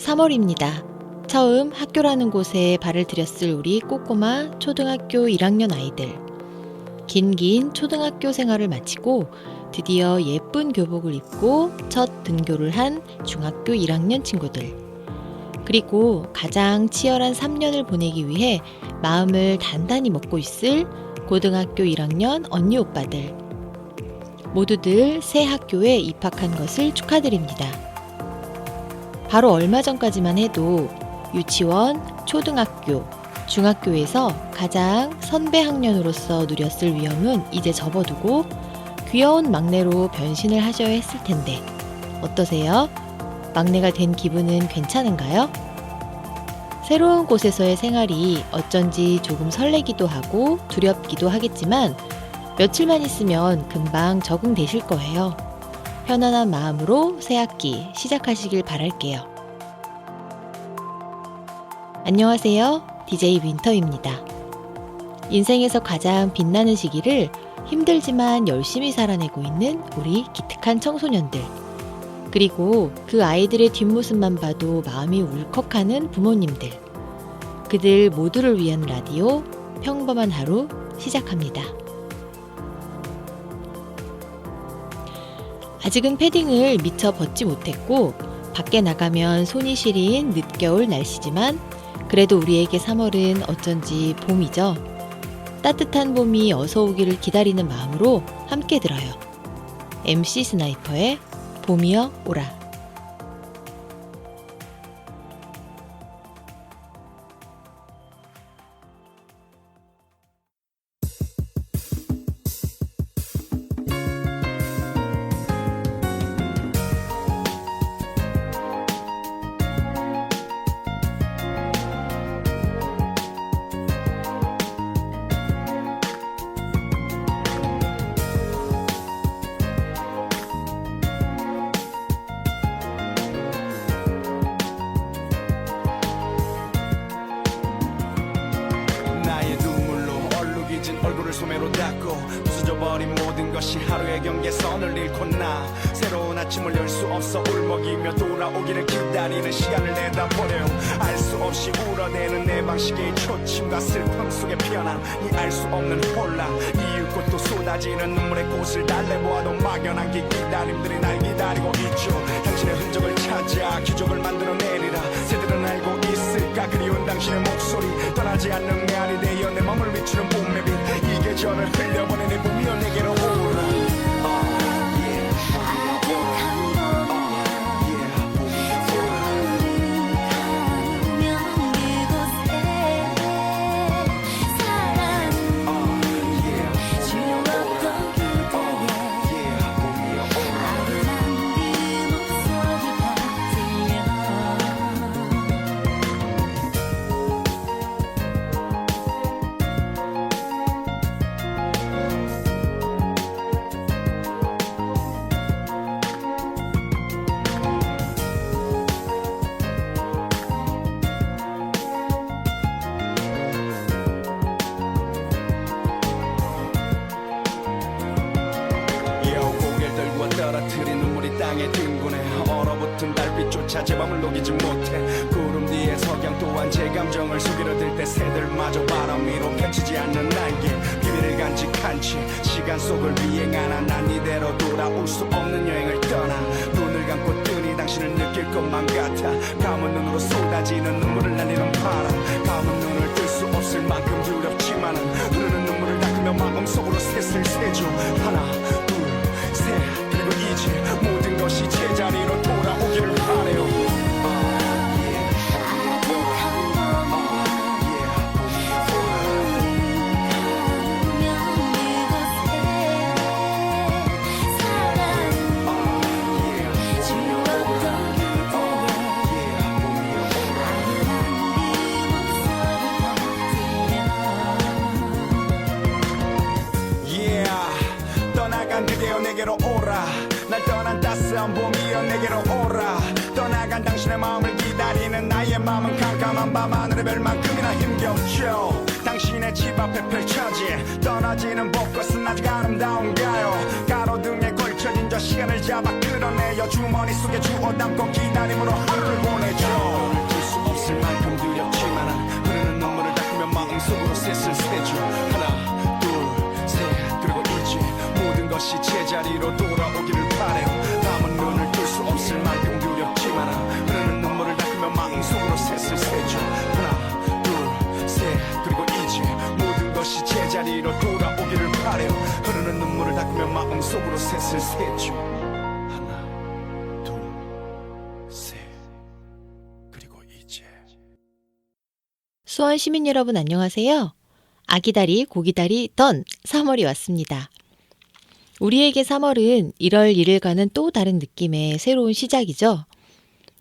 3월입니다. 처음 학교라는 곳에 발을 들였을 우리 꼬꼬마 초등학교 1학년 아이들. 긴 초등학교 생활을 마치고 드디어 예쁜 교복을 입고 첫 등교를 한 중학교 1학년 친구들. 그리고 가장 치열한 3년을 보내기 위해 마음을 단단히 먹고 있을 고등학교 1학년 언니 오빠들. 모두들 새 학교에 입학한 것을 축하드립니다. 바로 얼마 전까지만 해도 유치원, 초등학교, 중학교에서 가장 선배 학년으로서 누렸을 위험은 이제 접어두고 귀여운 막내로 변신을 하셔야 했을 텐데 어떠세요? 막내가 된 기분은 괜찮은가요? 새로운 곳에서의 생활이 어쩐지 조금 설레기도 하고 두렵기도 하겠지만 며칠만 있으면 금방 적응되실 거예요. 편안한 마음으로 새 학기 시작하시길 바랄게요. 안녕하세요. DJ 윈터입니다. 인생에서 가장 빛나는 시기를 힘들지만 열심히 살아내고 있는 우리 기특한 청소년들. 그리고 그 아이들의 뒷모습만 봐도 마음이 울컥하는 부모님들. 그들 모두를 위한 라디오 평범한 하루 시작합니다. 아직은 패딩을 미처 벗지 못했고 밖에 나가면 손이 시린 늦겨울 날씨지만 그래도 우리에게 3월은 어쩐지 봄이죠. 따뜻한 봄이 어서 오기를 기다리는 마음으로 함께 들어요. MC 스나이퍼의 봄이여 오라. 얼굴을 소매로 닦고 부서져버린 모든 것이 하루의 경계선을 잃고 나 새로운 아침을 열 수 없어 울먹이며 돌아오기를 기다리는 시간을 내다버려 알 수 없이 울어대는 내 방식의 초침과 슬픔 속에 피어난 이 알 수 없는 혼란 이윽고 또 쏟아지는 눈물의 꽃을 달래보아도 막연한 기다림들이 날 기다리고 있죠. 당신의 흔적을 찾아 기적을 만들어내리라. 새들은 알고 있을까 그리운 당신의 목소리 떠나지 않는 메아리 되어 내 맘을 비추는 봄의 빛 이 계절을 흘려보내 내 봄이여 내게로 오라. 떨어뜨린 눈물이 땅에 둥근해 얼어붙은 달빛조차 제 맘을 녹이지 못해 구름 뒤에 석양 또한 제 감정을 속이려들 때 새들마저 바람 위로 펼치지 않는 날개 비밀을 간직한 채 시간 속을 비행하나 난 이대로 돌아올 수 없는 여행을 떠나 눈을 감고 뜨니 당신을 느낄 것만 같아 감은 눈으로 쏟아지는 눈물을 날리는 바람 감은 눈을 뜰 수 없을 만큼 두렵지만은 흐르는 눈물을 닦으며 마음속으로 셋을 세죠. 하나 둘셋 그리고 이제 모든 것이 제자리로 돌아오기를 바래요. 떠나간 그대여 내게로 오라. 날 떠난 따스한 봄이여 내게로 오라. 떠나간 당신의 마음을 기다리는 나의 마음은 깜깜한 밤하늘의 별만큼이나 힘겹죠. 당신의 집 앞에 펼쳐진 떠나지는 벚꽃은 아직 아름다운가요. 가로등에 걸쳐진 저 시간을 잡아 끌어내어 주머니 속에 주워 담고 기다림으로 하루를 보내죠. 것이 제자리로 돌아오기를 바래요. 남은 눈을 뜰 수 없을 만큼 두렵지만 흐르는 눈물을 닦으며 마음속으로 셋을 세죠. 하나 둘 셋 그리고 이제 모든 것이 제자리로 돌아오기를 바래요. 흐르는 눈물을 닦으며 마음속으로 셋을 세죠. 하나 둘 셋 그리고 이제. 수원 시민 여러분 안녕하세요. 아기다리 고기다리 던 3월이 왔습니다. 우리에게 3월은 1월 1일과는 또 다른 느낌의 새로운 시작이죠.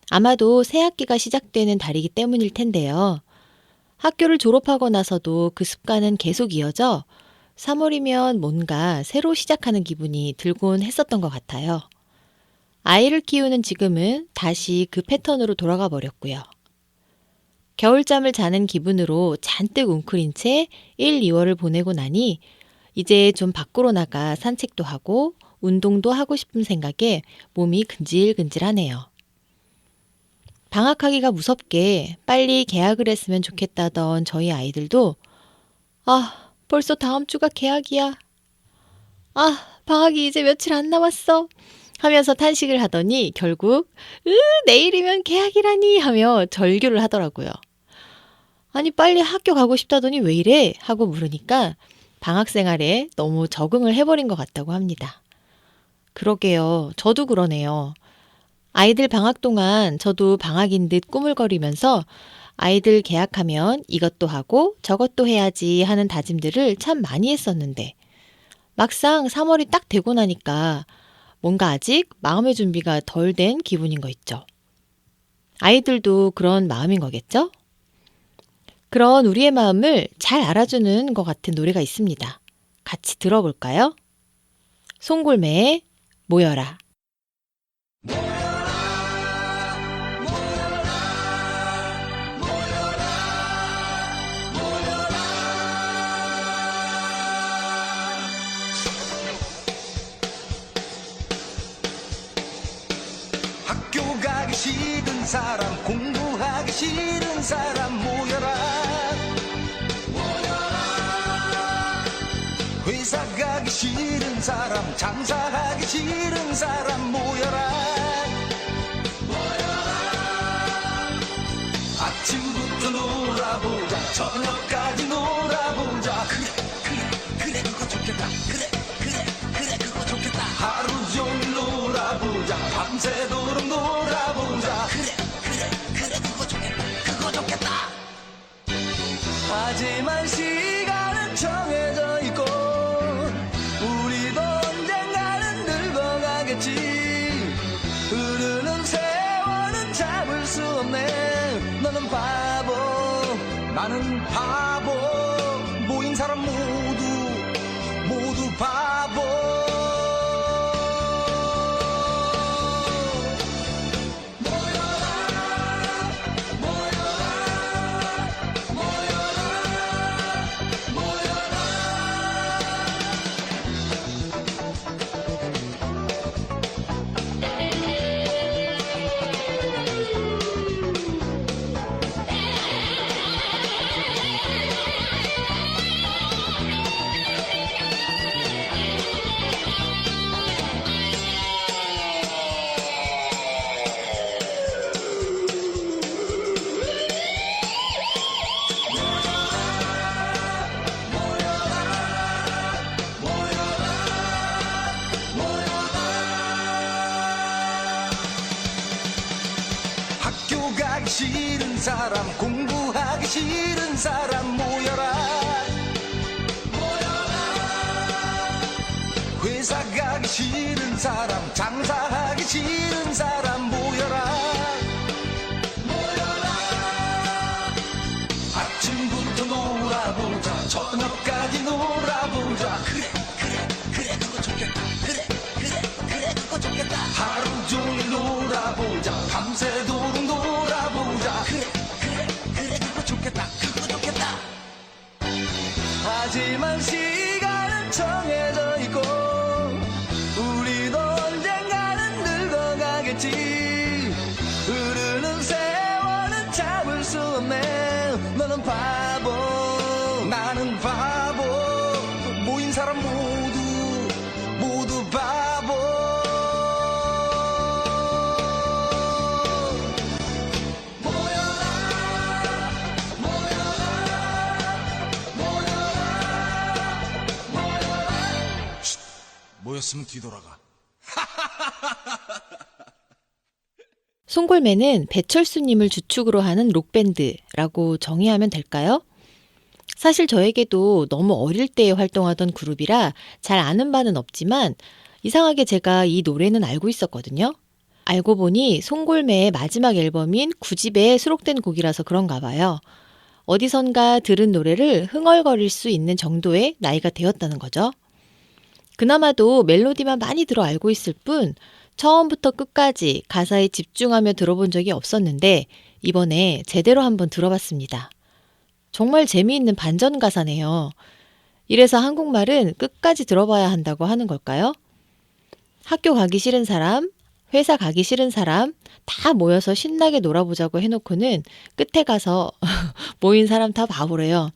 아마도 새 학기가 시작되는 달이기 때문일 텐데요. 학교를 졸업하고 나서도 그 습관은 계속 이어져 3월이면 뭔가 새로 시작하는 기분이 들곤 했었던 것 같아요. 아이를 키우는 지금은 다시 그 패턴으로 돌아가 버렸고요. 겨울잠을 자는 기분으로 잔뜩 웅크린 채 1, 2월을 보내고 나니 이제 좀 밖으로 나가 산책도 하고 운동도 하고 싶은 생각에 몸이 근질근질하네요. 방학하기가 무섭게 빨리 개학을 했으면 좋겠다던 저희 아이들도 벌써 다음 주가 개학이야. 방학이 이제 며칠 안 남았어. 하면서 탄식을 하더니 결국 내일이면 개학이라니 하며 절규를 하더라고요. 아니 빨리 학교 가고 싶다더니 왜 이래? 하고 물으니까 방학 생활에 너무 적응을 해버린 것 같다고 합니다. 그러게요. 저도 그러네요. 아이들 방학 동안 저도 방학인 듯 꾸물거리면서 아이들 개학하면 이것도 하고 저것도 해야지 하는 다짐들을 참 많이 했었는데 막상 3월이 딱 되고 나니까 뭔가 아직 마음의 준비가 덜 된 기분인 거 있죠. 아이들도 그런 마음인 거겠죠? 그런 우리의 마음을 잘 알아주는 것 같은 노래가 있습니다. 같이 들어볼까요? 송골매의 모여라. 학교 가기 싫은 사람 공부하기 싫은 사람 모여라. 회사 가기 싫은 사람 장사하기 싫은 사람 모여라. 아침부터 놀아보자 저녁까지 놀아보자. 그래 그거 좋겠다. 그래 그거 좋겠다. 하루 종일 놀아보자 밤새도록 놀아보자. 그래 그거 좋겠다. 하지만 시간은 정해져 있고 우리도 언젠가는 늙어가겠지. 흐르는 세월은 잡을 수 없네. 너는 바보 나는 바보 모인 사람 모두 바보. 싫은 사람 공부하기 싫은 사람 모여라. 회사 가기 싫은 사람 장사하기 싫은 사람 모여라. 아침부터 놀아보자 저녁까지 놀아보자. 그래 그거 좋겠다. 그래 그거 좋겠다. 하루 종일 놀아보자 밤새도록 놀아보자. 그래 그거 좋겠다. 하지만 시간은 정해져 있고 우리도 언젠가는 늙어가겠지. 흐르는 세월은 잡을 수 없네. 너는 바보 나는 바보 모인 사람 모두 싶었으면 뒤돌아가. 송골매는 배철수님을 주축으로 하는 록밴드라고 정의하면 될까요? 사실 저에게도 너무 어릴 때에 활동하던 그룹이라 잘 아는 바는 없지만 이상하게 제가 이 노래는 알고 있었거든요. 알고 보니 송골매의 마지막 앨범인 9집에 수록된 곡이라서 그런가 봐요. 어디선가 들은 노래를 흥얼거릴 수 있는 정도의 나이가 되었다는 거죠. 그나마도 멜로디만 많이 들어 알고 있을 뿐 처음부터 끝까지 가사에 집중하며 들어본 적이 없었는데 이번에 제대로 한번 들어봤습니다. 정말 재미있는 반전 가사네요. 이래서 한국말은 끝까지 들어봐야 한다고 하는 걸까요? 학교 가기 싫은 사람, 회사 가기 싫은 사람 다 모여서 신나게 놀아보자고 해놓고는 끝에 가서 모인 사람 다 바보래요.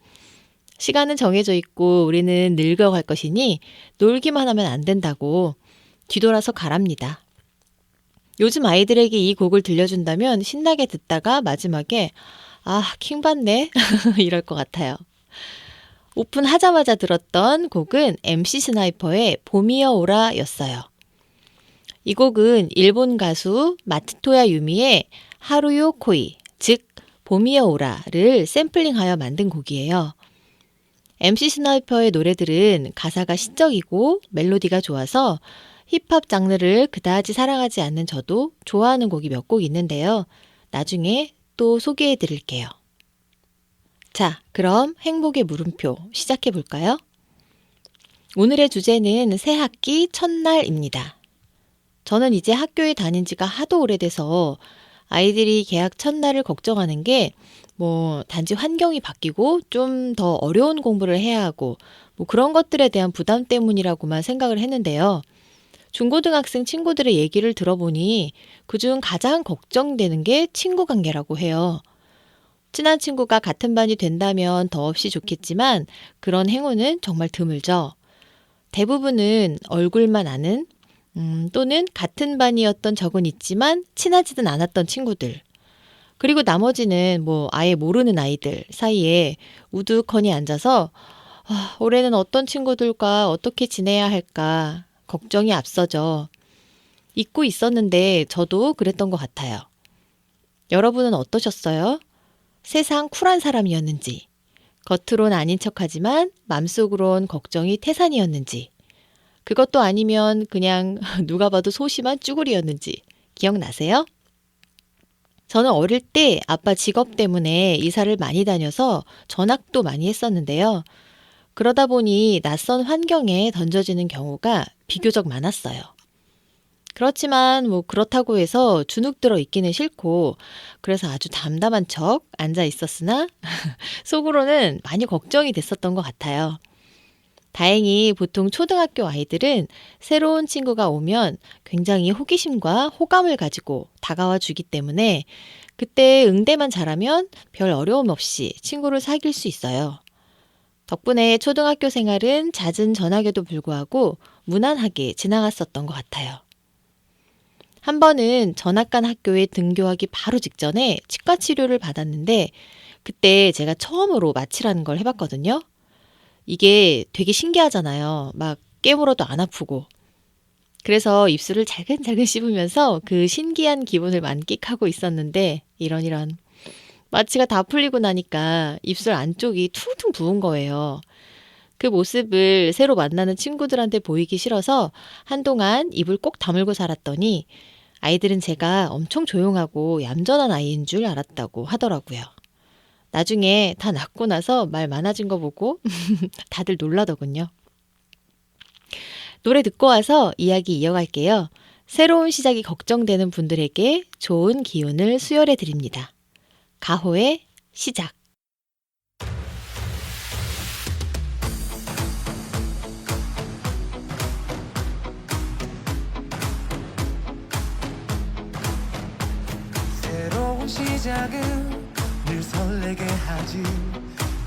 시간은 정해져 있고 우리는 늙어갈 것이니 놀기만 하면 안 된다고 뒤돌아서 가랍니다. 요즘 아이들에게 이 곡을 들려준다면 신나게 듣다가 마지막에 아, 킹받네 이럴 것 같아요. 오픈하자마자 들었던 곡은 MC 스나이퍼의 봄이여 오라 였어요. 이 곡은 일본 가수 마트토야 유미의 하루요 코이, 즉 봄이여 오라를 샘플링하여 만든 곡이에요. MC 스나이퍼의 노래들은 가사가 시적이고 멜로디가 좋아서 힙합 장르를 그다지 사랑하지 않는 저도 좋아하는 곡이 몇 곡 있는데요. 나중에 또 소개해 드릴게요. 자, 그럼 행복의 물음표 시작해 볼까요? 오늘의 주제는 새 학기 첫날입니다. 저는 이제 학교에 다닌 지가 하도 오래돼서 아이들이 개학 첫날을 걱정하는 게 단지 환경이 바뀌고 좀 더 어려운 공부를 해야 하고 그런 것들에 대한 부담 때문이라고만 생각을 했는데요. 중고등학생 친구들의 얘기를 들어보니 그중 가장 걱정되는 게 친구 관계라고 해요. 친한 친구가 같은 반이 된다면 더없이 좋겠지만 그런 행운은 정말 드물죠. 대부분은 얼굴만 아는 또는 같은 반이었던 적은 있지만 친하지는 않았던 친구들. 그리고 나머지는 아예 모르는 아이들 사이에 우두커니 앉아서 올해는 어떤 친구들과 어떻게 지내야 할까 걱정이 앞서죠. 잊고 있었는데 저도 그랬던 것 같아요. 여러분은 어떠셨어요? 세상 쿨한 사람이었는지, 겉으론 아닌 척하지만 맘속으론 걱정이 태산이었는지, 그것도 아니면 그냥 누가 봐도 소심한 쭈구리였는지 기억나세요? 저는 어릴 때 아빠 직업 때문에 이사를 많이 다녀서 전학도 많이 했었는데요. 그러다 보니 낯선 환경에 던져지는 경우가 비교적 많았어요. 그렇지만 그렇다고 해서 주눅 들어 있기는 싫고 그래서 아주 담담한 척 앉아 있었으나 속으로는 많이 걱정이 됐었던 것 같아요. 다행히 보통 초등학교 아이들은 새로운 친구가 오면 굉장히 호기심과 호감을 가지고 다가와 주기 때문에 그때 응대만 잘하면 별 어려움 없이 친구를 사귈 수 있어요. 덕분에 초등학교 생활은 잦은 전학에도 불구하고 무난하게 지나갔었던 것 같아요. 한 번은 전학 간 학교에 등교하기 바로 직전에 치과 치료를 받았는데 그때 제가 처음으로 마취라는 걸 해봤거든요. 이게 되게 신기하잖아요. 막 깨물어도 안 아프고. 그래서 입술을 잘근잘근 씹으면서 그 신기한 기분을 만끽하고 있었는데 이런 마취가 다 풀리고 나니까 입술 안쪽이 퉁퉁 부은 거예요. 그 모습을 새로 만나는 친구들한테 보이기 싫어서 한동안 입을 꼭 다물고 살았더니 아이들은 제가 엄청 조용하고 얌전한 아이인 줄 알았다고 하더라고요. 나중에 다 낫고 나서 말 많아진 거 보고 다들 놀라더군요. 노래 듣고 와서 이야기 이어갈게요. 새로운 시작이 걱정되는 분들에게 좋은 기운을 수혈해 드립니다. 가호의 시작. 새로운 시작은 늘 설레게 하지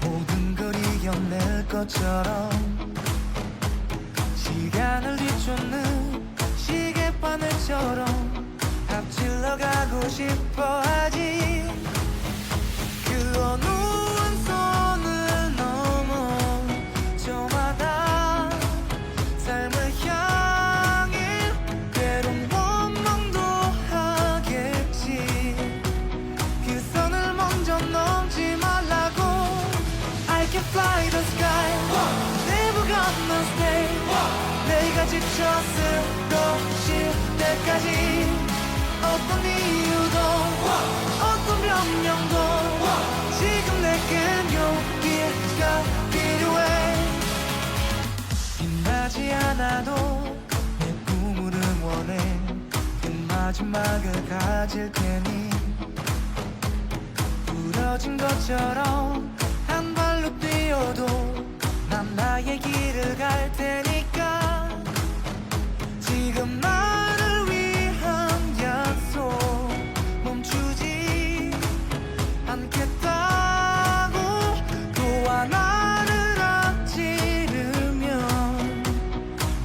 모든 걸 이겨낼 것처럼 시간을 뒤쫓는 시계바늘처럼 앞질러 가고 싶어 하지 그 어느 한 손을 넘어 저마다 삶을 향해 때까지 어떤 이유도 어떤 변명도 지금 내겐 용기가 필요해. 빛나지 않아도 내 꿈을 응원해. 그 마지막을 가질 테니 부러진 것처럼 한 발로 뛰어도 난 나의 길을 갈 테니까. 지금 나를 위한 약속 멈추지 않겠다고. 또한 나를 앞지르면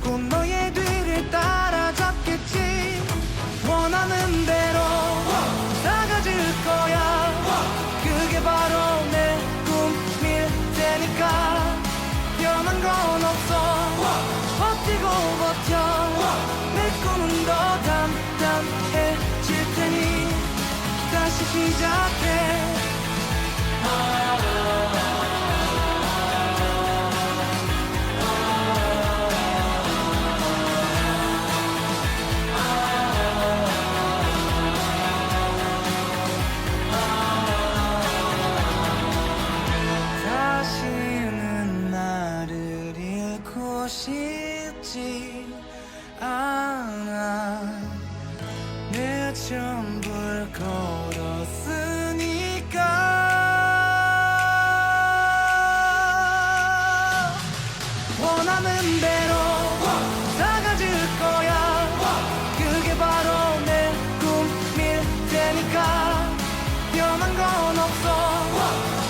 곧 너의 뒤를 따라잡겠지. 원하는 대로 다가질 거야. 그게 바로 내 꿈일 테니까. 변한 건 없어. 버티고 버텨. 내 꿈은 더 단단해질 테니 다시 시작해. 다시는 나를 잃고 싶지 않아. 내 전부를 걸었으니까. 원하는 대로 다가질 거야. 그게 바로 내 꿈일 테니까. 변한 건 없어.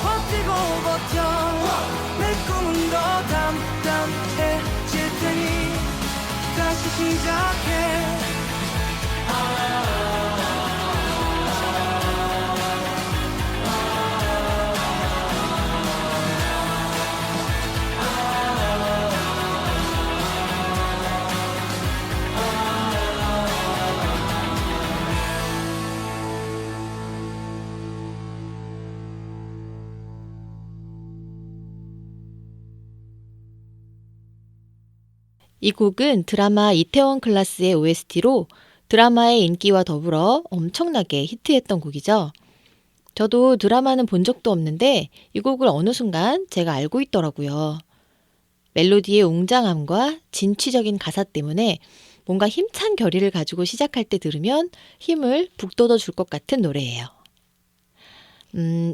버티고 버텨. 내 꿈은 더 단단해질 테니 다시 시작해. 이 곡은 드라마 이태원 클라스의 OST로 드라마의 인기와 더불어 엄청나게 히트했던 곡이죠. 저도 드라마는 본 적도 없는데 이 곡을 어느 순간 제가 알고 있더라고요. 멜로디의 웅장함과 진취적인 가사 때문에 뭔가 힘찬 결의를 가지고 시작할 때 들으면 힘을 북돋워 줄 것 같은 노래예요.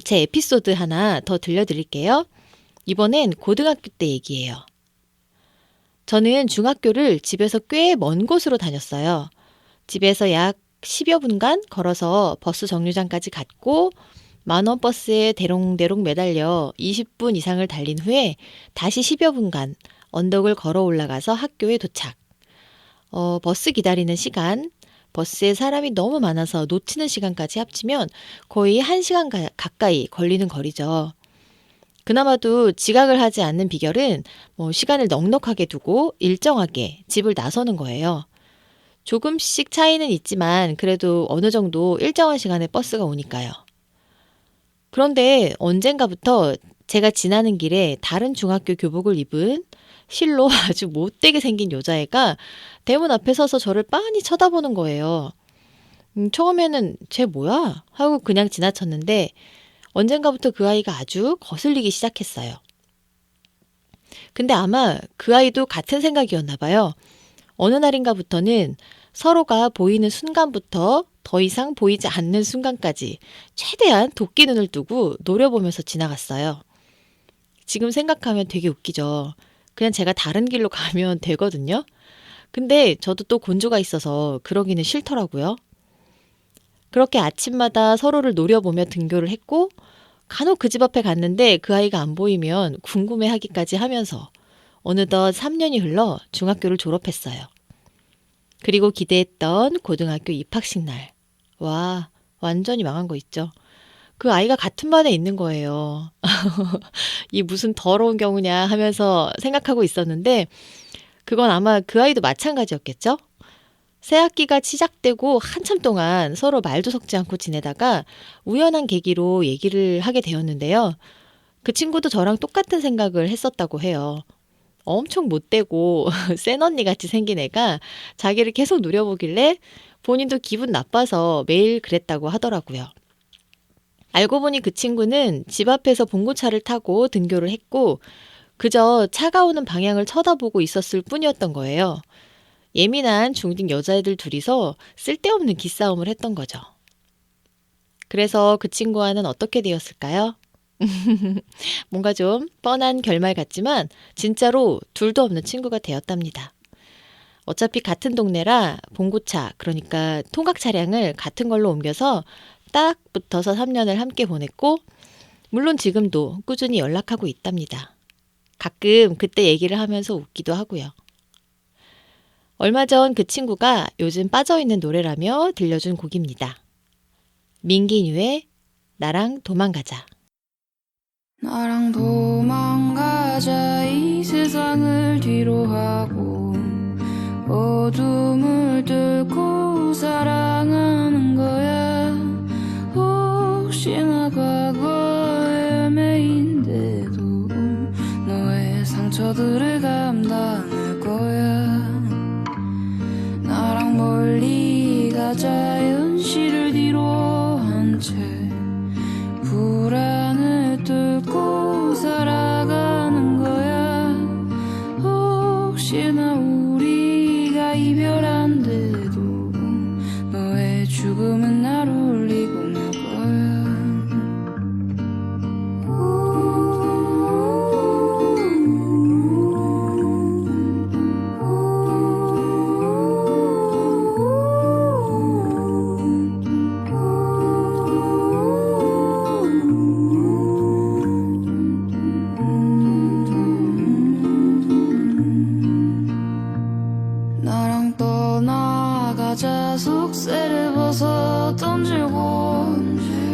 제 에피소드 하나 더 들려드릴게요. 이번엔 고등학교 때 얘기예요. 저는 중학교를 집에서 꽤 먼 곳으로 다녔어요. 집에서 약 10여 분간 걸어서 버스 정류장까지 갔고 만원 버스에 대롱대롱 매달려 20분 이상을 달린 후에 다시 10여 분간 언덕을 걸어 올라가서 학교에 도착. 버스 기다리는 시간, 버스에 사람이 너무 많아서 놓치는 시간까지 합치면 거의 1시간 가까이 걸리는 거리죠. 그나마도 지각을 하지 않는 비결은 시간을 넉넉하게 두고 일정하게 집을 나서는 거예요. 조금씩 차이는 있지만 그래도 어느 정도 일정한 시간에 버스가 오니까요. 그런데 언젠가부터 제가 지나는 길에 다른 중학교 교복을 입은 실로 아주 못되게 생긴 여자애가 대문 앞에 서서 저를 빤히 쳐다보는 거예요. 처음에는 쟤 뭐야? 하고 그냥 지나쳤는데 언젠가부터 그 아이가 아주 거슬리기 시작했어요. 근데 아마 그 아이도 같은 생각이었나 봐요. 어느 날인가부터는 서로가 보이는 순간부터 더 이상 보이지 않는 순간까지 최대한 도끼 눈을 뜨고 노려보면서 지나갔어요. 지금 생각하면 되게 웃기죠. 그냥 제가 다른 길로 가면 되거든요. 근데 저도 또 곤조가 있어서 그러기는 싫더라고요. 그렇게 아침마다 서로를 노려보며 등교를 했고 간혹 그 집 앞에 갔는데 그 아이가 안 보이면 궁금해하기까지 하면서 어느덧 3년이 흘러 중학교를 졸업했어요. 그리고 기대했던 고등학교 입학식 날. 와, 완전히 망한 거 있죠. 그 아이가 같은 반에 있는 거예요. 이 무슨 더러운 경우냐 하면서 생각하고 있었는데 그건 아마 그 아이도 마찬가지였겠죠? 새 학기가 시작되고 한참 동안 서로 말도 섞지 않고 지내다가 우연한 계기로 얘기를 하게 되었는데요. 그 친구도 저랑 똑같은 생각을 했었다고 해요. 엄청 못되고 센 언니 같이 생긴 애가 자기를 계속 노려보길래 본인도 기분 나빠서 매일 그랬다고 하더라고요. 알고 보니 그 친구는 집 앞에서 봉고차를 타고 등교를 했고 그저 차가 오는 방향을 쳐다보고 있었을 뿐이었던 거예요. 예민한 중딩 여자애들 둘이서 쓸데없는 기싸움을 했던 거죠. 그래서 그 친구와는 어떻게 되었을까요? 뭔가 좀 뻔한 결말 같지만 진짜로 둘도 없는 친구가 되었답니다. 어차피 같은 동네라 봉고차, 그러니까 통학 차량을 같은 걸로 옮겨서 딱 붙어서 3년을 함께 보냈고 물론 지금도 꾸준히 연락하고 있답니다. 가끔 그때 얘기를 하면서 웃기도 하고요. 얼마 전 그 친구가 요즘 빠져있는 노래라며 들려준 곡입니다. 민기뉴의 나랑 도망가자. 나랑 도망가자 이 세상을 뒤로하고 어둠을 뚫고 사랑하는 거야. 혹시나 과거의 매인데도 너의 상처들을 감당할 거야. 나랑 멀리 가자 현실을 뒤로 한 채 불안을 뚫고 살아가는 거야. 혹시나 우리가 이별한데도 너의 죽음은 날 울리고 말 거야. 나랑 떠나가자 속세를 벗어 던지고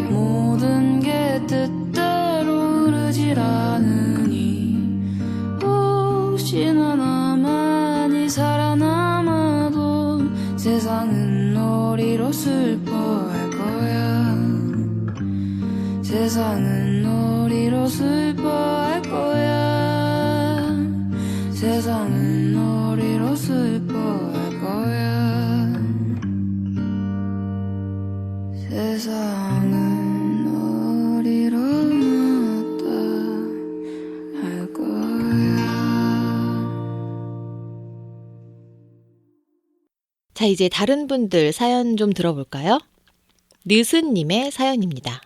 모든 게 뜻대로 흐르질 않으니 혹시나 나만이 살아남아도 세상은 우리로 슬퍼할 거야. 세상은 우리로 슬퍼할 거야. 세상은 우리로 슬퍼할 거야. 세상은 우리로 맞다 할 거야. 자, 이제 다른 분들 사연 좀 들어볼까요? 느슨님의 사연입니다.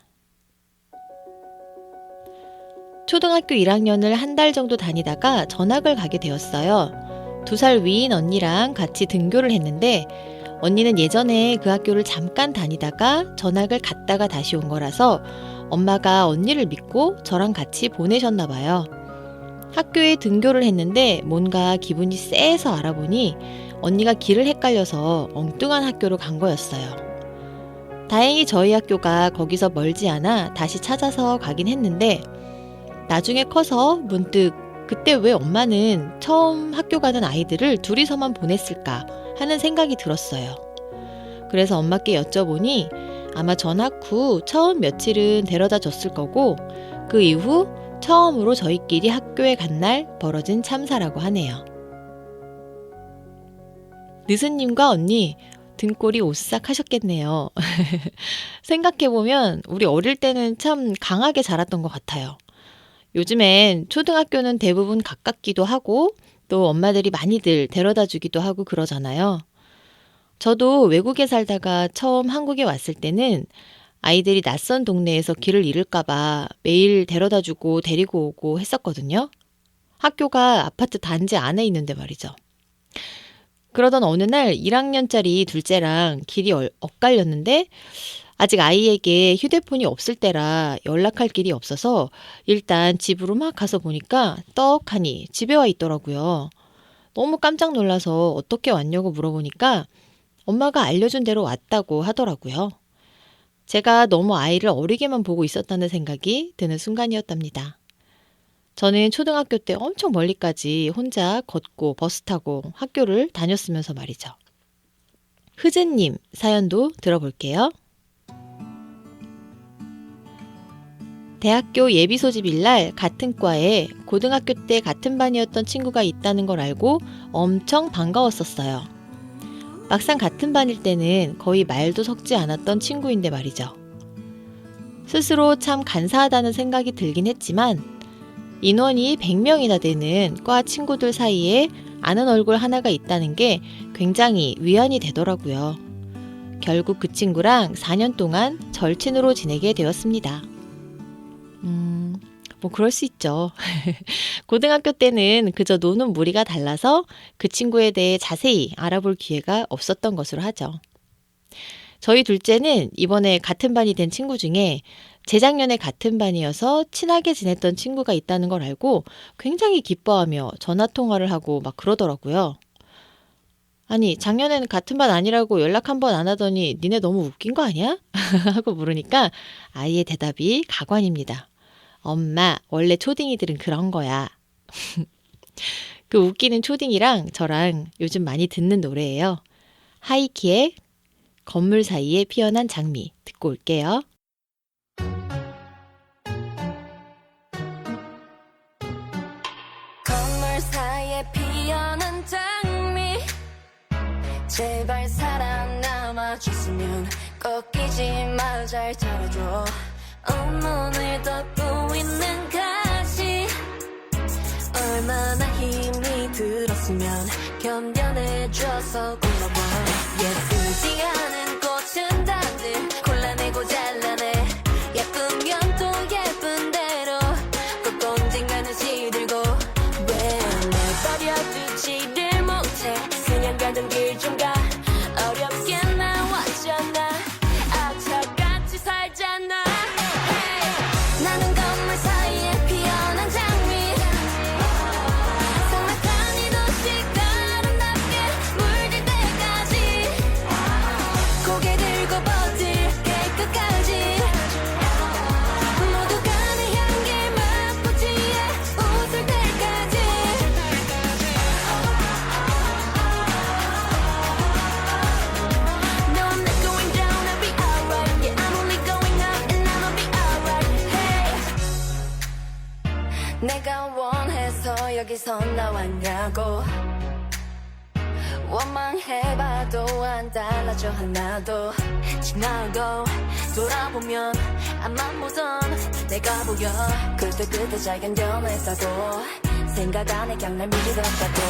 초등학교 1학년을 한 달 정도 다니다가 전학을 가게 되었어요. 2살 위인 언니랑 같이 등교를 했는데 언니는 예전에 그 학교를 잠깐 다니다가 전학을 갔다가 다시 온 거라서 엄마가 언니를 믿고 저랑 같이 보내셨나 봐요. 학교에 등교를 했는데 뭔가 기분이 쎄해서 알아보니 언니가 길을 헷갈려서 엉뚱한 학교로 간 거였어요. 다행히 저희 학교가 거기서 멀지 않아 다시 찾아서 가긴 했는데 나중에 커서 문득 그때 왜 엄마는 처음 학교 가는 아이들을 둘이서만 보냈을까 하는 생각이 들었어요. 그래서 엄마께 여쭤보니 아마 전학 후 처음 며칠은 데려다 줬을 거고 그 이후 처음으로 저희끼리 학교에 간 날 벌어진 참사라고 하네요. 느슨님과 언니 등골이 오싹 하셨겠네요. 생각해보면 우리 어릴 때는 참 강하게 자랐던 것 같아요. 요즘엔 초등학교는 대부분 가깝기도 하고 또 엄마들이 많이들 데려다 주기도 하고 그러잖아요. 저도 외국에 살다가 처음 한국에 왔을 때는 아이들이 낯선 동네에서 길을 잃을까봐 매일 데려다 주고 데리고 오고 했었거든요. 학교가 아파트 단지 안에 있는데 말이죠. 그러던 어느 날 1학년짜리 둘째랑 길이 엇갈렸는데 아직 아이에게 휴대폰이 없을 때라 연락할 길이 없어서 일단 집으로 막 가서 보니까 떡하니 집에 와 있더라고요. 너무 깜짝 놀라서 어떻게 왔냐고 물어보니까 엄마가 알려준 대로 왔다고 하더라고요. 제가 너무 아이를 어리게만 보고 있었다는 생각이 드는 순간이었답니다. 저는 초등학교 때 엄청 멀리까지 혼자 걷고 버스 타고 학교를 다녔으면서 말이죠. 흐즈님 사연도 들어볼게요. 대학교 예비 소집일 날 같은 과에 고등학교 때 같은 반이었던 친구가 있다는 걸 알고 엄청 반가웠었어요. 막상 같은 반일 때는 거의 말도 섞지 않았던 친구인데 말이죠. 스스로 참 간사하다는 생각이 들긴 했지만 인원이 100명이나 되는 과 친구들 사이에 아는 얼굴 하나가 있다는 게 굉장히 위안이 되더라고요. 결국 그 친구랑 4년 동안 절친으로 지내게 되었습니다. 뭐 그럴 수 있죠. 고등학교 때는 그저 노는 무리가 달라서 그 친구에 대해 자세히 알아볼 기회가 없었던 것으로 하죠. 저희 둘째는 이번에 같은 반이 된 친구 중에 재작년에 같은 반이어서 친하게 지냈던 친구가 있다는 걸 알고 굉장히 기뻐하며 전화통화를 하고 막 그러더라고요. 아니, 작년에는 같은 반 아니라고 연락 한 번 안 하더니 니네 너무 웃긴 거 아니야? 하고 물으니까 아이의 대답이 가관입니다. 엄마, 원래 초딩이들은 그런 거야. 그 웃기는 초딩이랑 저랑 요즘 많이 듣는 노래예요. 하이키의 건물 사이에 피어난 장미 듣고 올게요. 건물 사이에 피어난 장미 제발 살아남아줬으면 꺾이지 마 잘 자라줘 온몸을 덮고 있는 가시 얼마나 힘이 들었으면 견뎌내줘서 고마워 예쁘지 않은 꽃은 다들 골라내고 잘라내 예쁘면 또 예쁜 대로 꼭 언젠가는 시들고 왜 내버려두지를 못해 그냥 가던 길 좀 가 어렵게 나왔잖아 악착같이 살잖아 hey. 나는 건물 사이에 피어난 장미 삭막한 이 도시가 아름답게 물들 때까지 고개 들고 버틸게 끝까지 모두가 내 향기 맛보지에 웃을 때까지 No, I'm not going down, I'll be alright Yeah, I'm only going up and I'ma be alright Hey 내가 원해서 여기서 나왔냐고 원망해봐도 안 달라져 하나도 지나고 돌아보면 앞만 보던 내가 보여 그때 잘 견뎌냈어도 생각 안에 그냥 날 밀어가도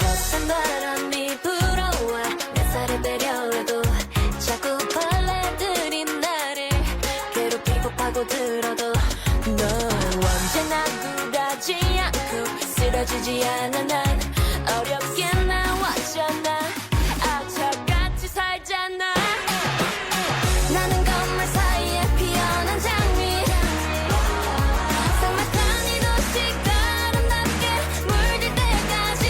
겉은 나란히 부러워 내 살을 배려해도 자꾸 벌레들이 나를 괴롭히고 파고들어도 너 언제나 굴하지 않고 쓰러지지 않아 난 어렵게 나왔잖아 악착같이 살잖아 나는 건물 사이에 피어난 장미 삭막한 이 도시가 아름답게 물들 때까지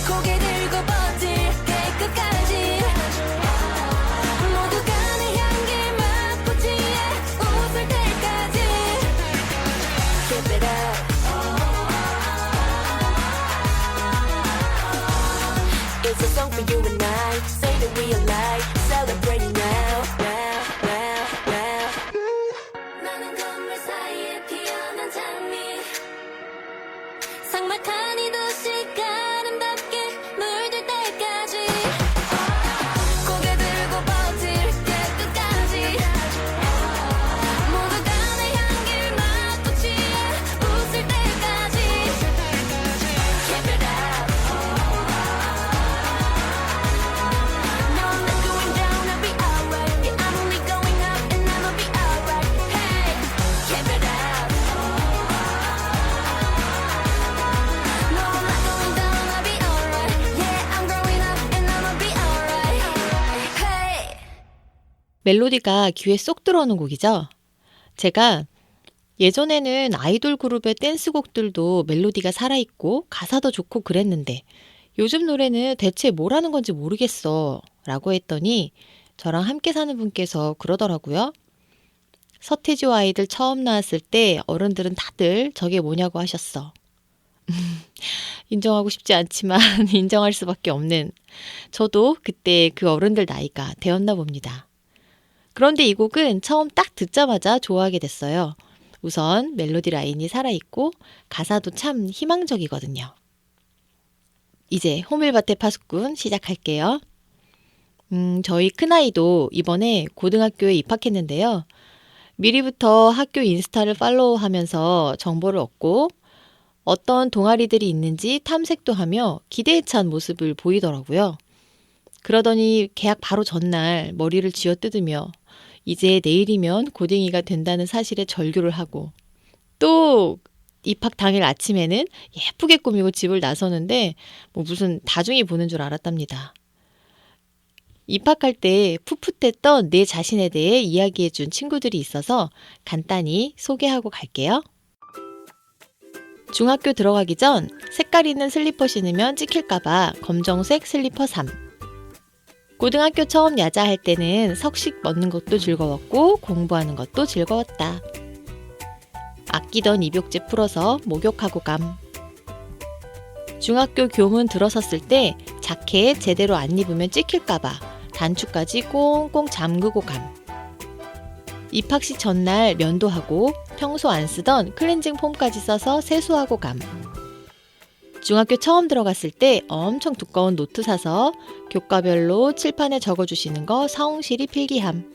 고개 들고 버틸게 끝까지 모두가 내 향기 맛보지에 웃을 때까지 Keep it up It's a song for you and I Say that we alive Celebrating now Now, now, now 나는 건물 사이에 피어난 장미 삭막한 이 도시가 아름답게 물들 때까지 고개 들고 버틸게 끝까지 모두가 내 향기를 맛보지에 웃을 때까지 Keep it up No, I'm not going down, I'll be alright Yeah, I'm only going up and I'ma be alright Hey, keep it up No, I'm not going down, I'll be alright Yeah, I'm growing up and I'ma be alright Hey 멜로디가 귀에 쏙 들어오는 곡이죠. 제가 예전에는 아이돌 그룹의 댄스곡들도 멜로디가 살아있고 가사도 좋고 그랬는데 요즘 노래는 대체 뭐라는 건지 모르겠어 라고 했더니 저랑 함께 사는 분께서 그러더라고요. 서태지와 아이들 처음 나왔을 때 어른들은 다들 저게 뭐냐고 하셨어. 인정하고 싶지 않지만 인정할 수밖에 없는 저도 그때 그 어른들 나이가 되었나 봅니다. 그런데 이 곡은 처음 딱 듣자마자 좋아하게 됐어요. 우선 멜로디 라인이 살아있고 가사도 참 희망적이거든요. 이제 호밀밭의 파수꾼 시작할게요. 저희 큰아이도 이번에 고등학교에 입학했는데요. 미리부터 학교 인스타를 팔로우하면서 정보를 얻고 어떤 동아리들이 있는지 탐색도 하며 기대에 찬 모습을 보이더라고요. 그러더니 개학 바로 전날 머리를 쥐어뜯으며 이제 내일이면 고딩이가 된다는 사실에 절규를 하고 또 입학 당일 아침에는 예쁘게 꾸미고 집을 나서는데 뭐 무슨 다중이 보는 줄 알았답니다. 입학할 때 풋풋했던 내 자신에 대해 이야기해준 친구들이 있어서 간단히 소개하고 갈게요. 중학교 들어가기 전 색깔 있는 슬리퍼 신으면 찍힐까봐 검정색 슬리퍼 3. 고등학교 처음 야자할 때는 석식 먹는 것도 즐거웠고 공부하는 것도 즐거웠다. 아끼던 입욕제 풀어서 목욕하고 감. 중학교 교문 들어섰을 때 자켓 제대로 안 입으면 찍힐까봐 단추까지 꽁꽁 잠그고 감. 입학식 전날 면도하고 평소 안 쓰던 클렌징 폼까지 써서 세수하고 감. 중학교 처음 들어갔을 때 엄청 두꺼운 노트 사서 교과별로 칠판에 적어주시는 거 사홍실이 필기함.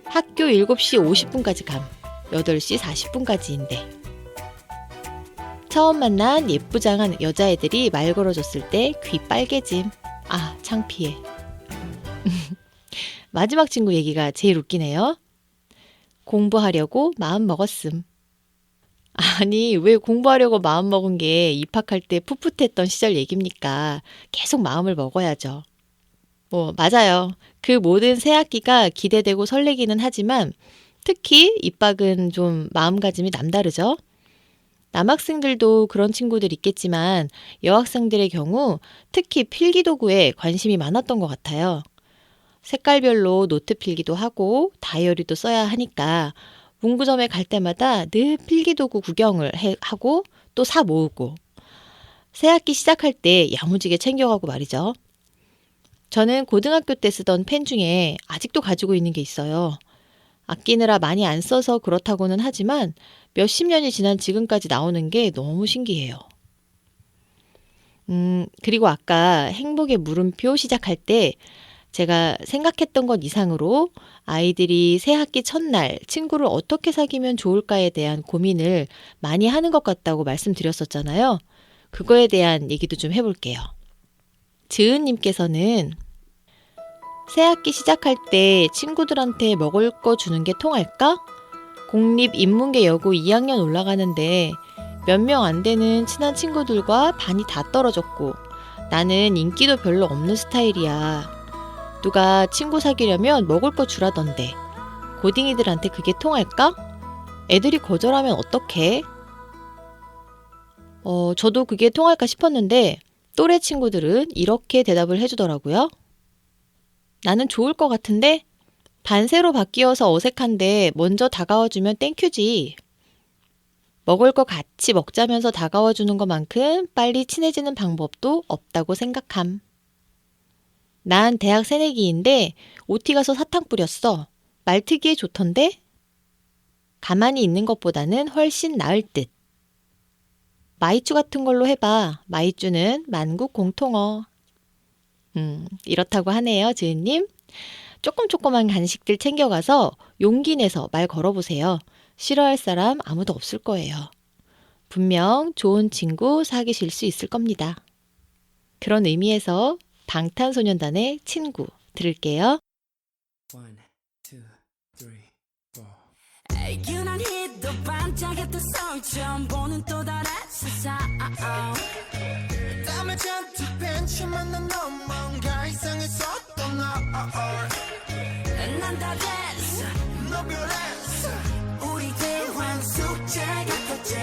학교 7시 50분까지 감. 8시 40분까지인데. 처음 만난 예쁘장한 여자애들이 말 걸어줬을 때 귀 빨개짐. 아, 창피해. 마지막 친구 얘기가 제일 웃기네요. 공부하려고 마음 먹었음. 아니, 왜 공부하려고 마음 먹은 게 입학할 때 풋풋했던 시절 얘기입니까? 계속 마음을 먹어야죠. 맞아요. 그 모든 새 학기가 기대되고 설레기는 하지만 특히 입학은 좀 마음가짐이 남다르죠. 남학생들도 그런 친구들 있겠지만 여학생들의 경우 특히 필기도구에 관심이 많았던 것 같아요. 색깔별로 노트 필기도 하고 다이어리도 써야 하니까 문구점에 갈 때마다 늘 필기도구 구경을 하고 또 사 모으고 새학기 시작할 때 야무지게 챙겨가고 말이죠. 저는 고등학교 때 쓰던 펜 중에 아직도 가지고 있는 게 있어요. 아끼느라 많이 안 써서 그렇다고는 하지만 몇십 년이 지난 지금까지 나오는 게 너무 신기해요. 그리고 아까 행복의 물음표 시작할 때 제가 생각했던 것 이상으로 아이들이 새 학기 첫날 친구를 어떻게 사귀면 좋을까에 대한 고민을 많이 하는 것 같다고 말씀드렸었잖아요. 그거에 대한 얘기도 좀 해볼게요. 지은님께서는 새 학기 시작할 때 친구들한테 먹을 거 주는 게 통할까? 공립인문계 여고 2학년 올라가는데 몇 명 안 되는 친한 친구들과 반이 다 떨어졌고 나는 인기도 별로 없는 스타일이야. 누가 친구 사귀려면 먹을 거 주라던데 고딩이들한테 그게 통할까? 애들이 거절하면 어떡해? 저도 그게 통할까 싶었는데 또래 친구들은 이렇게 대답을 해주더라고요. 나는 좋을 것 같은데? 반세로 바뀌어서 어색한데 먼저 다가와주면 땡큐지. 먹을 거 같이 먹자면서 다가와주는 것만큼 빨리 친해지는 방법도 없다고 생각함. 난 대학 새내기인데 OT 가서 사탕 뿌렸어. 말특이에 좋던데? 가만히 있는 것보다는 훨씬 나을 듯. 마이쮸 같은 걸로 해봐. 마이쮸는 만국 공통어. 이렇다고 하네요, 지은님. 조그만 간식들 챙겨가서 용기 내서 말 걸어보세요. 싫어할 사람 아무도 없을 거예요. 분명 좋은 친구 사귀실 수 있을 겁니다. 그런 의미에서 방탄소년단의 친구 들을게요. 1, 2, 3, 4. 유난히도 반짝였던 서울 처음 보는 또 다른 세상 땀을 잔뜩 벤치만 난 넌 뭔가 이상했었던 난 다 됐어 너 변했어 우리 대화 숙제 같았지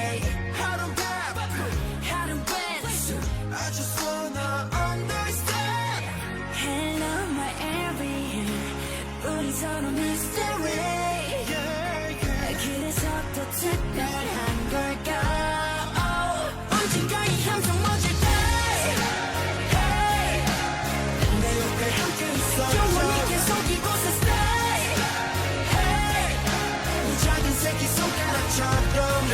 하루는 바쁜 하루는 배수 I just wanna understand Hello my everything 우리 서로 mystery yeah, yeah. 그래서 더 특별한 걸까 언젠가 이 함성 멎을 때 hey. 내 옆에 함께 있어 영원히 계속 이곳에 stay hey. 이 작은 새끼 손가락처럼 늘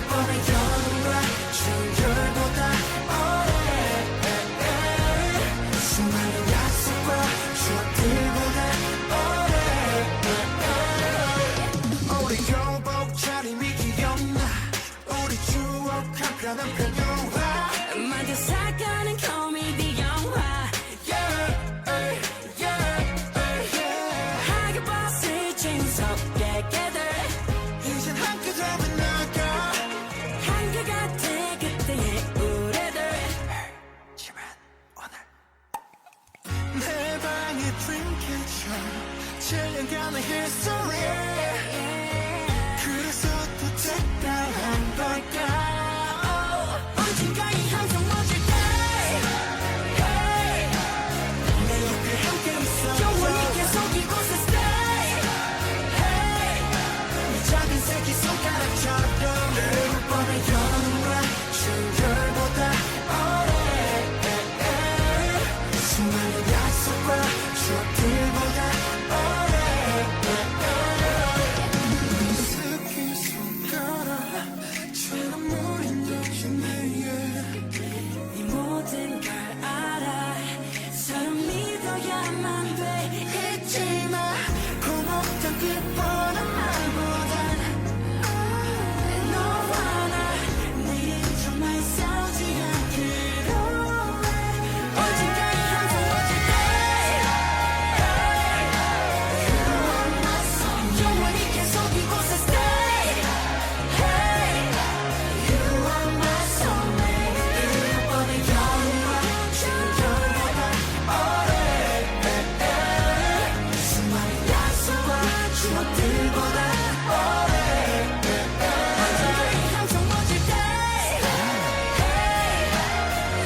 뻔한 여름과 추운 겨울보다 오래 dream catcher 질려가는 history 그래서 또 택당한 걸까 언젠가 이 함성 멎을 때 내 옆에 함께 있어 영원히 계속 이곳에 stay 내 작은 새끼 손가락처럼 내 뻔한 여름과 추월보다 오래 수많은 약속과 추억들보다 오래 새끼 손가락 처럼 우린 여전해 이 모든 걸 알아 서로 믿어야만 돼 잊지마 고맙던 그 뻔한 말보단 너와 나 내일 정말 싸우지 않기로 해 언젠가 이 함성 멎을 때 You are my soul 영원히 계속 이곳에 stay You are my soulmate 이번에 여름과 추월보다 오래 수많은 약속과 추억들보다 오래 언젠가 이 함성 멎을 때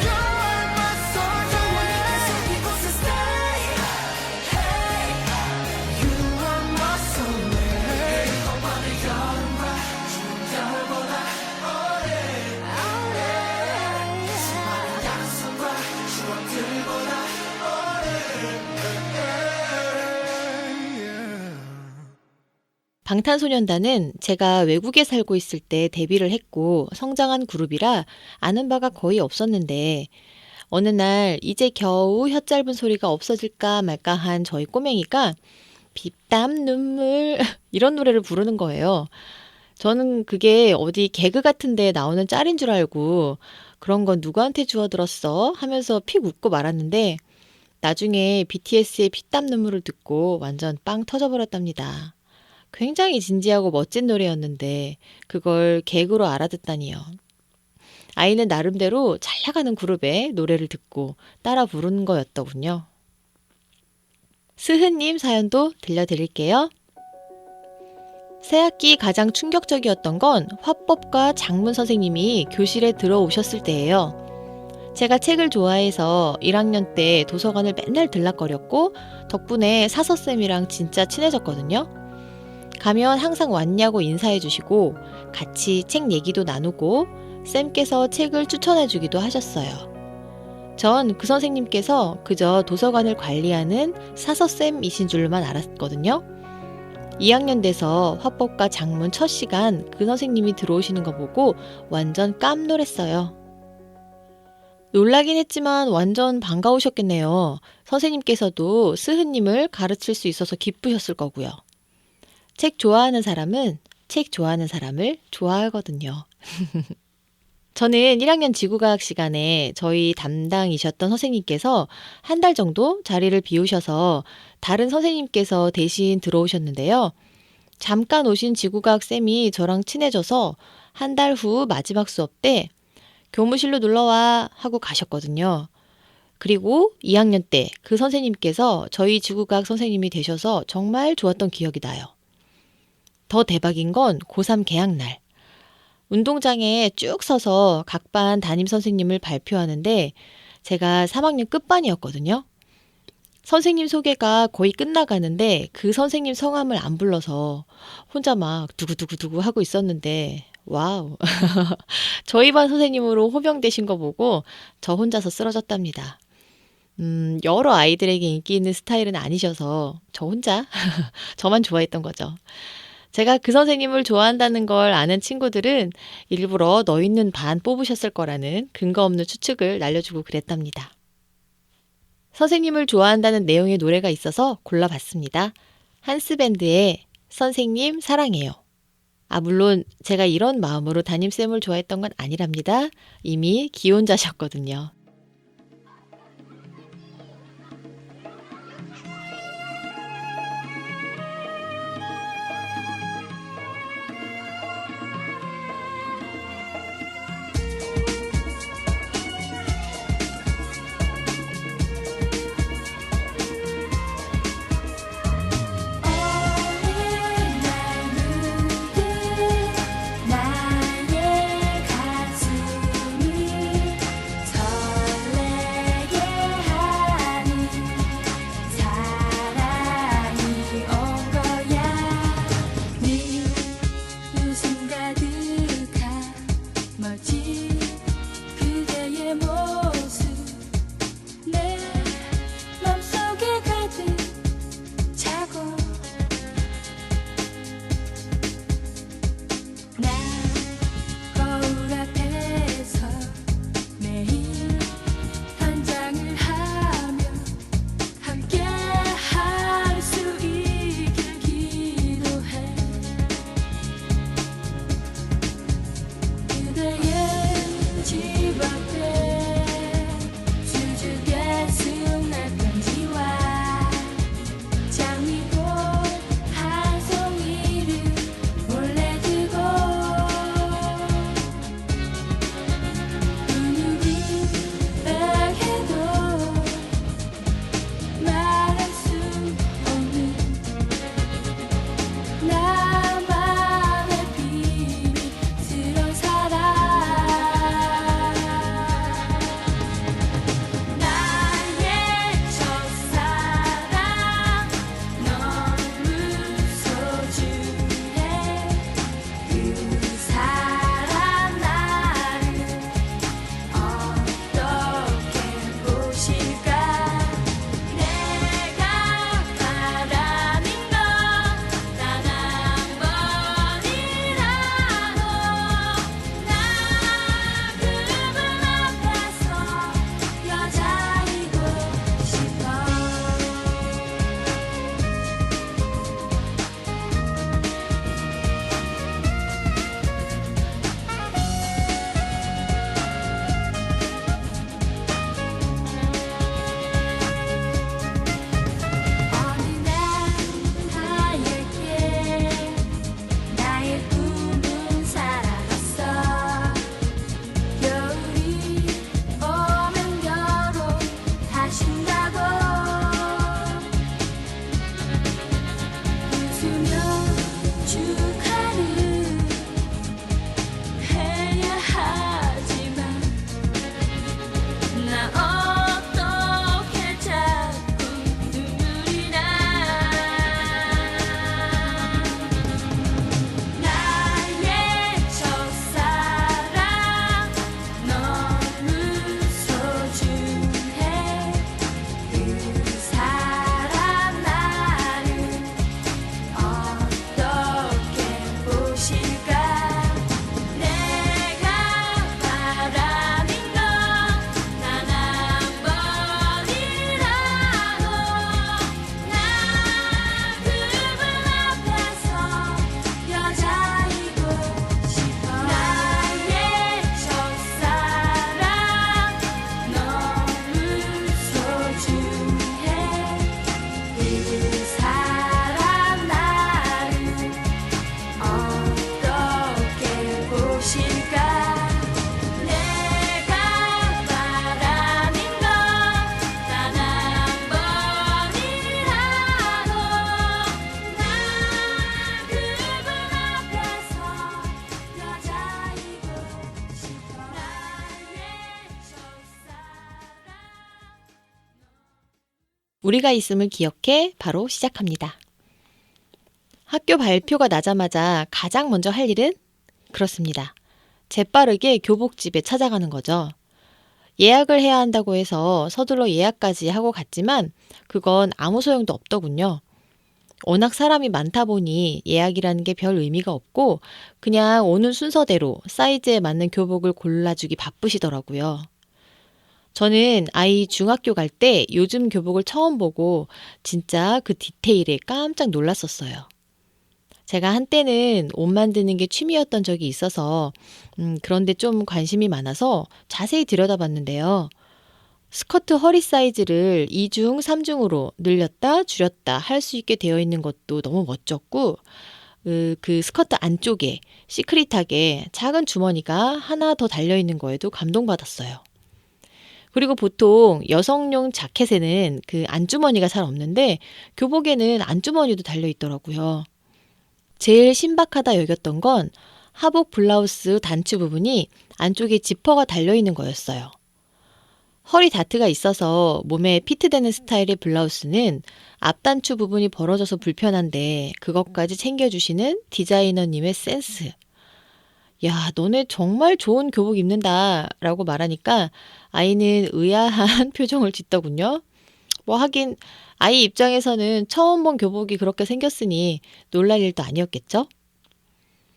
You are my soul 영원히 계속 이곳에 stay You are my soulmate 이번에 여름과 추월보다 오래 수많은 약속과 추억들보다 방탄소년단은 제가 외국에 살고 있을 때 데뷔를 했고 성장한 그룹이라 아는 바가 거의 없었는데 어느 날 이제 겨우 혀 짧은 소리가 없어질까 말까 한 저희 꼬맹이가 빗땀 눈물 이런 노래를 부르는 거예요. 저는 그게 어디 개그 같은 데 나오는 짤인 줄 알고 그런 건 누구한테 주워 들었어? 하면서 픽 웃고 말았는데 나중에 BTS의 핏땀 눈물을 듣고 완전 빵 터져버렸답니다. 굉장히 진지하고 멋진 노래였는데 그걸 개그로 알아듣다니요. 아이는 나름대로 잘 나가는 그룹의 노래를 듣고 따라 부르는 거였더군요. 스흐님 사연도 들려드릴게요. 새학기 가장 충격적이었던 건 화법과 장문 선생님이 교실에 들어오셨을 때예요. 제가 책을 좋아해서 1학년 때 도서관을 맨날 들락거렸고 덕분에 사서쌤이랑 진짜 친해졌거든요. 가면 항상 왔냐고 인사해 주시고 같이 책 얘기도 나누고 쌤께서 책을 추천해 주기도 하셨어요. 전 그 선생님께서 그저 도서관을 관리하는 사서쌤이신 줄만 알았거든요. 2학년 돼서 화법과 작문 첫 시간 그 선생님이 들어오시는 거 보고 완전 깜놀했어요. 놀라긴 했지만 완전 반가우셨겠네요. 선생님께서도 스흐님을 가르칠 수 있어서 기쁘셨을 거고요. 책 좋아하는 사람은 책 좋아하는 사람을 좋아하거든요. 저는 1학년 지구과학 시간에 저희 담당이셨던 선생님께서 한 달 정도 자리를 비우셔서 다른 선생님께서 대신 들어오셨는데요. 잠깐 오신 지구과학 쌤이 저랑 친해져서 한 달 후 마지막 수업 때 교무실로 놀러와 하고 가셨거든요. 그리고 2학년 때 그 선생님께서 저희 지구과학 선생님이 되셔서 정말 좋았던 기억이 나요. 더 대박인 건 고3 개학날. 운동장에 쭉 서서 각 반 담임 선생님을 발표하는데 제가 3학년 끝반이었거든요. 선생님 소개가 거의 끝나가는데 그 선생님 성함을 안 불러서 혼자 막 두구두구두구 하고 있었는데 와우. 저희 반 선생님으로 호명되신 거 보고 저 혼자서 쓰러졌답니다. 여러 아이들에게 인기 있는 스타일은 아니셔서 저 혼자 저만 좋아했던 거죠. 제가 그 선생님을 좋아한다는 걸 아는 친구들은 일부러 너 있는 반 뽑으셨을 거라는 근거 없는 추측을 날려주고 그랬답니다. 선생님을 좋아한다는 내용의 노래가 있어서 골라봤습니다. 한스밴드의 선생님 사랑해요. 물론 제가 이런 마음으로 담임쌤을 좋아했던 건 아니랍니다. 이미 기혼자셨거든요. 우리가 있음을 기억해 바로 시작합니다. 학교 발표가 나자마자 가장 먼저 할 일은? 그렇습니다. 재빠르게 교복집에 찾아가는 거죠. 예약을 해야 한다고 해서 서둘러 예약까지 하고 갔지만 그건 아무 소용도 없더군요. 워낙 사람이 많다 보니 예약이라는 게 별 의미가 없고 그냥 오는 순서대로 사이즈에 맞는 교복을 골라주기 바쁘시더라고요. 저는 아이 중학교 갈 때 요즘 교복을 처음 보고 진짜 그 디테일에 깜짝 놀랐었어요. 제가 한때는 옷 만드는 게 취미였던 적이 있어서 그런데 좀 관심이 많아서 자세히 들여다봤는데요. 스커트 허리 사이즈를 2중, 3중으로 늘렸다, 줄였다 할 수 있게 되어 있는 것도 너무 멋졌고 그 스커트 안쪽에 시크릿하게 작은 주머니가 하나 더 달려있는 거에도 감동받았어요. 그리고 보통 여성용 자켓에는 그 안주머니가 잘 없는데 교복에는 안주머니도 달려있더라고요. 제일 신박하다 여겼던 건 하복 블라우스 단추 부분이 안쪽에 지퍼가 달려있는 거였어요. 허리 다트가 있어서 몸에 피트되는 스타일의 블라우스는 앞단추 부분이 벌어져서 불편한데 그것까지 챙겨주시는 디자이너님의 센스. 야, 너네 정말 좋은 교복 입는다 라고 말하니까 아이는 의아한 표정을 짓더군요. 뭐 하긴 아이 입장에서는 처음 본 교복이 그렇게 생겼으니 놀랄 일도 아니었겠죠?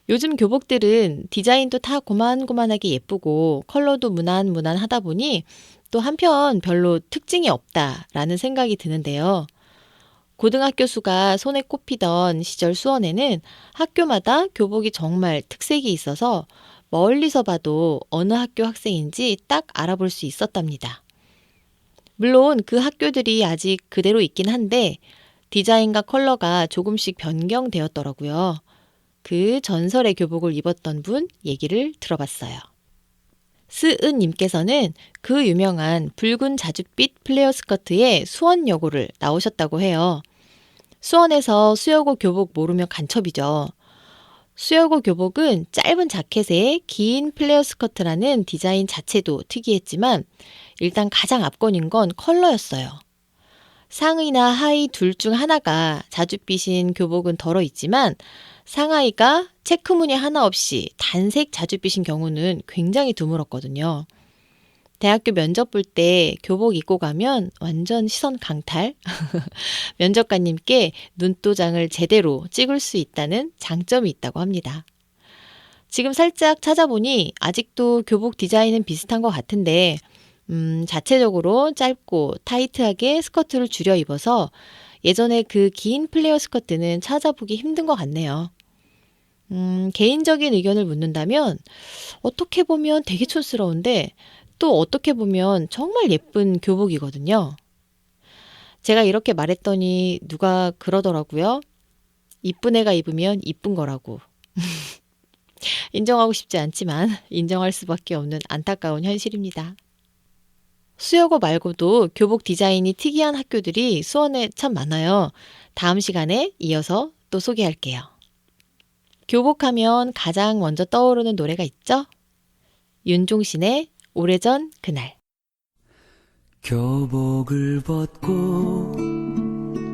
요즘 교복들은 디자인도 다 고만고만하게 예쁘고 컬러도 무난무난하다 보니 또 한편 별로 특징이 없다라는 생각이 드는데요. 고등학교 수가 손에 꼽히던 시절 수원에는 학교마다 교복이 정말 특색이 있어서 멀리서 봐도 어느 학교 학생인지 딱 알아볼 수 있었답니다. 물론 그 학교들이 아직 그대로 있긴 한데 디자인과 컬러가 조금씩 변경되었더라고요. 그 전설의 교복을 입었던 분 얘기를 들어봤어요. 스은님께서는 그 유명한 붉은 자줏빛 플레어 스커트에 수원여고를 나오셨다고 해요. 수원에서 수여고 교복 모르면 간첩이죠. 수여고 교복은 짧은 자켓에 긴 플레어 스커트라는 디자인 자체도 특이했지만 일단 가장 압권인 건 컬러였어요. 상의나 하의 둘 중 하나가 자줏빛인 교복은 덜어 있지만 상하이가 체크무늬 하나 없이 단색 자줏빛인 경우는 굉장히 드물었거든요. 대학교 면접 볼 때 교복 입고 가면 완전 시선 강탈. 면접관님께 눈도장을 제대로 찍을 수 있다는 장점이 있다고 합니다. 지금 살짝 찾아보니 아직도 교복 디자인은 비슷한 것 같은데 자체적으로 짧고 타이트하게 스커트를 줄여 입어서 예전에 그 긴 플레어 스커트는 찾아보기 힘든 것 같네요. 개인적인 의견을 묻는다면 어떻게 보면 되게 촌스러운데 또 어떻게 보면 정말 예쁜 교복이거든요. 제가 이렇게 말했더니 누가 그러더라고요. 이쁜 애가 입으면 이쁜 거라고. 인정하고 싶지 않지만 인정할 수밖에 없는 안타까운 현실입니다. 수여고 말고도 교복 디자인이 특이한 학교들이 수원에 참 많아요. 다음 시간에 이어서 또 소개할게요. 교복하면 가장 먼저 떠오르는 노래가 있죠? 윤종신의 오래전 그날. 교복을 벗고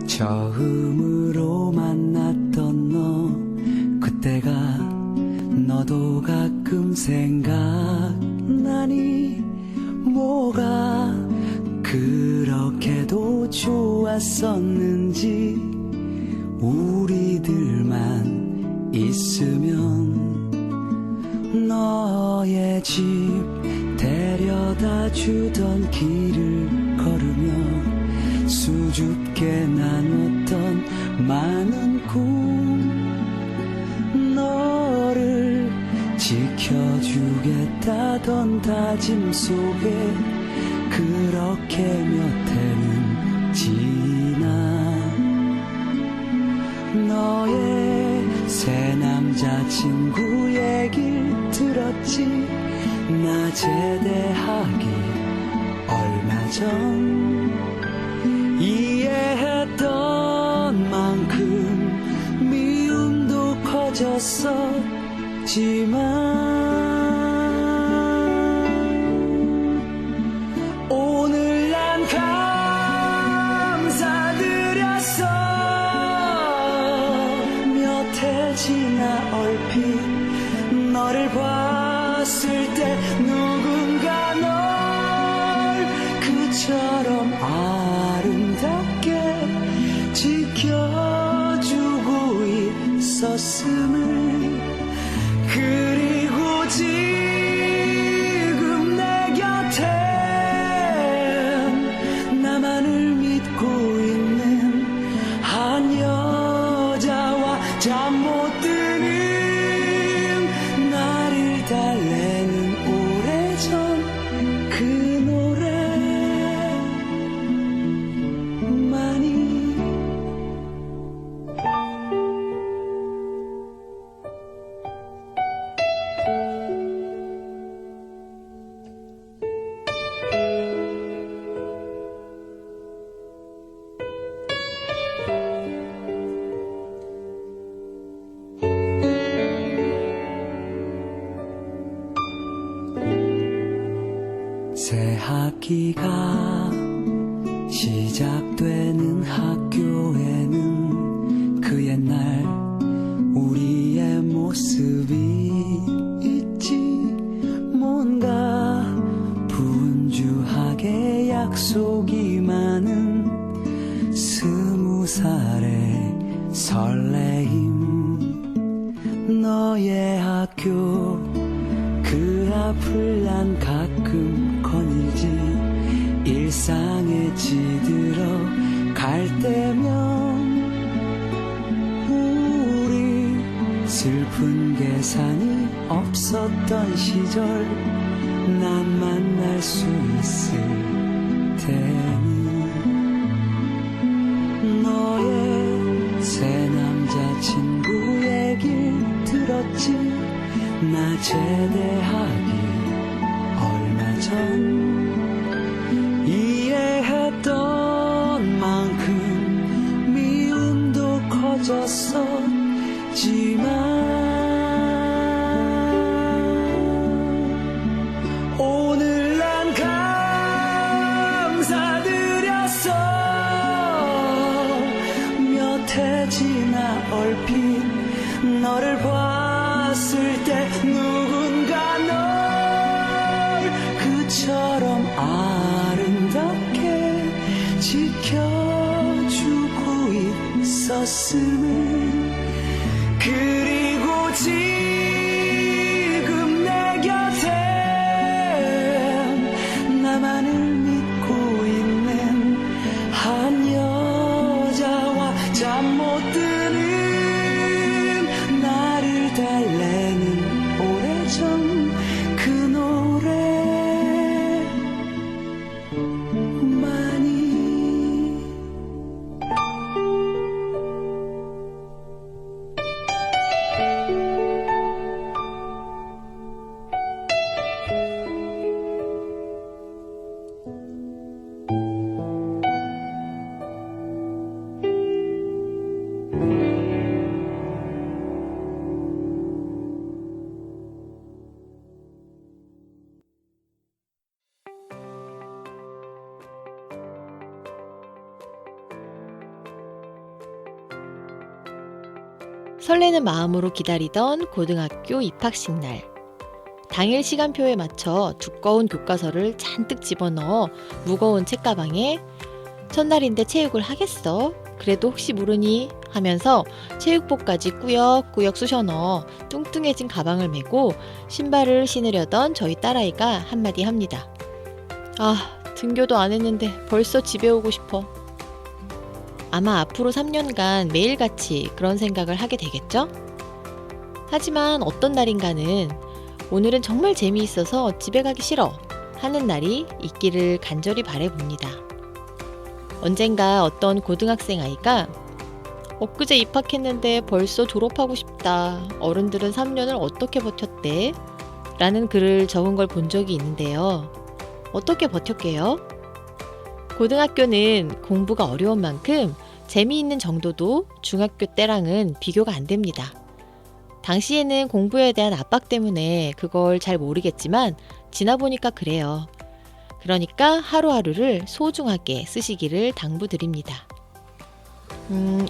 처음으로 만났던 너, 그때가 너도 가끔 생각나니? 뭐가 그렇게도 좋았었는지. 우리들만 있으면 너의 집 데려다 주던 길을 걸으며 수줍게 나눴던 많은 꿈, 너를 지켜주겠다던 다짐 속에 그렇게 몇 해는 지나. 너의 새 남자친구 얘길 들었지. 나 제대하기 얼마 전 이해했던 만큼 미움도 커졌었지만 오늘 난 감사해. 지나 얼핏 너를 봤을 때 누군가 널 그처럼 아름답게 지켜주고 있었음을 그리고 지금 내 곁에 나만을 믿고 있는 한 여자와 잠 못 드는 나를 달래는 오래전 그 노래만이 새 학기가 시작되는 학교에는 그 옛날 우리의 모습이 있지. 뭔가 분주하게 약속이 많은 20살의 설레임. 너의 학교 그 앞을 난 가끔 거닐지. 일상에 지들어 갈 때면 우리 슬픈 계산이 없었던 시절 난 만날 수 있을 테니. 너의 새 남자친구 얘길 들었지. 나 제대하기 얼마 전 이해했던 만큼 미움도 커졌었지만 오늘 난 감사드렸어. 몇 해 지나 얼핏 너를 봤을 때 누군가 널 그처럼 아름답게 지켜주고 있었음을 그리고 지금 내 곁에 나만을 믿고 있는 한 여자와 잠 못 드는 나를 달래는 오래전 그 노래만이. 설레는 마음으로 기다리던 고등학교 입학식 날. 당일 시간표에 맞춰 두꺼운 교과서를 잔뜩 집어넣어 무거운 책가방에 첫날인데 체육을 하겠어? 그래도 혹시 모르니? 하면서 체육복까지 꾸역꾸역 쑤셔 넣어 뚱뚱해진 가방을 메고 신발을 신으려던 저희 딸아이가 한마디 합니다. 아, 등교도 안 했는데 벌써 집에 오고 싶어. 아마 앞으로 3년간 매일같이 그런 생각을 하게 되겠죠? 하지만 어떤 날인가는 오늘은 정말 재미있어서 집에 가기 싫어 하는 날이 있기를 간절히 바라봅니다. 언젠가 어떤 고등학생 아이가 엊그제 입학했는데 벌써 졸업하고 싶다. 어른들은 3년을 어떻게 버텼대? 라는 글을 적은 걸 본 적이 있는데요. 어떻게 버텼게요? 고등학교는 공부가 어려운 만큼 재미있는 정도도 중학교 때랑은 비교가 안 됩니다. 당시에는 공부에 대한 압박 때문에 그걸 잘 모르겠지만 지나보니까 그래요. 그러니까 하루하루를 소중하게 쓰시기를 당부드립니다.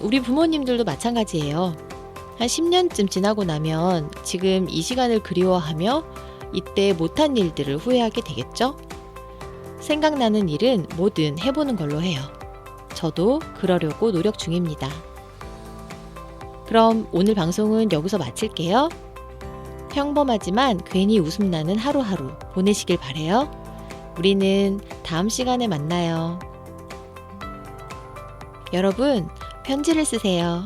우리 부모님들도 마찬가지예요. 한 10년쯤 지나고 나면 지금 이 시간을 그리워하며 이때 못한 일들을 후회하게 되겠죠? 생각나는 일은 뭐든 해보는 걸로 해요. 저도 그러려고 노력 중입니다. 그럼 오늘 방송은 여기서 마칠게요. 평범하지만 괜히 웃음 나는 하루하루 보내시길 바래요. 우리는 다음 시간에 만나요. 여러분, 편지를 쓰세요.